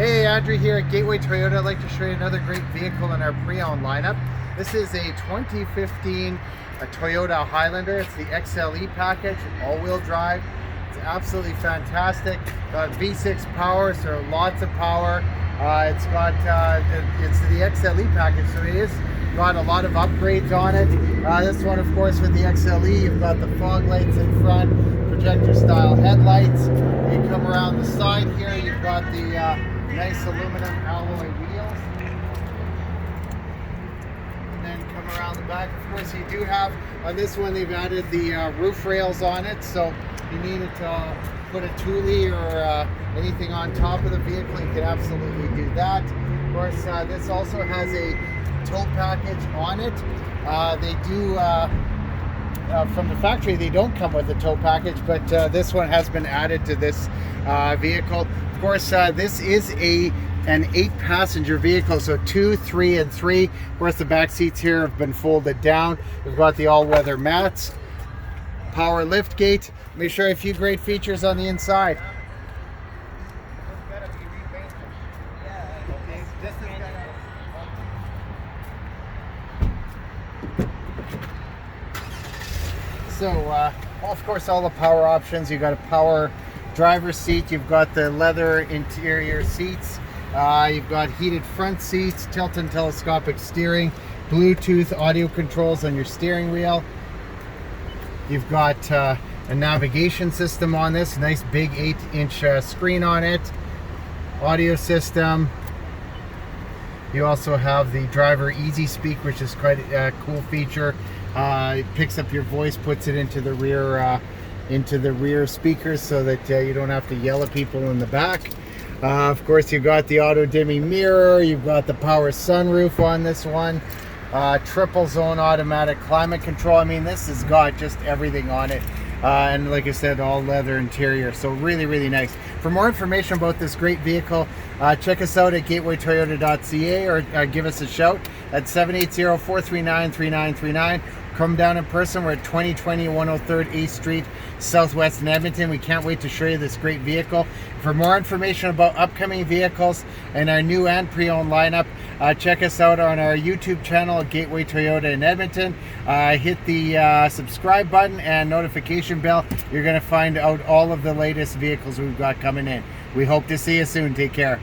Hey, Andrew here at Gateway Toyota. I'd like to show you another great vehicle in our pre-owned lineup. This is a 2015 Toyota Highlander. It's the XLE package, all-wheel drive. It's absolutely fantastic. Got V6 power, so lots of power. It's the XLE package, so it is got a lot of upgrades on it. This one, of course, with the XLE, you've got the fog lights in front, projector style headlights. You come around the side here, you've got the nice aluminum alloy wheels, and then come around the back. Of course, you do have on this one, they've added the roof rails on it, so if you needed to put a Thule or anything on top of the vehicle, you can absolutely do that. Of course, this also has a tow package on it. They do from the factory, they don't come with a tow package, but this one has been added to this vehicle. Of course, this is an 8-passenger vehicle, so 2, 3, and 3. Of course, the back seats here have been folded down. We've got the all-weather mats, power lift gate. Let me show you a few great features on the inside. So, of course, all the power options. You've got a power driver's seat. You've got the leather interior seats. You've got heated front seats, tilt and telescopic steering, Bluetooth audio controls on your steering wheel. You've got a navigation system on this, nice big 8-inch screen on it. Audio system. You also have the driver easy speak, which is quite a cool feature. It picks up your voice, puts it into the rear speakers, so that you don't have to yell at people in the back. Of course, you've got the auto dimming mirror. You've got the power sunroof on this one. Triple zone automatic climate control. I mean, this has got just everything on it. And like I said, all leather interior, so really, really nice. For more information about this great vehicle, check us out at gatewaytoyota.ca or give us a shout at 780-439-3939. Come down in person. We're at 2020 103rd 8th Street, Southwest in Edmonton. We can't wait to show you this great vehicle. For more information about upcoming vehicles and our new and pre-owned lineup, check us out on our YouTube channel at Gateway Toyota in Edmonton. Hit the subscribe button and notification bell. You're going to find out all of the latest vehicles we've got coming in. We hope to see you soon. Take care.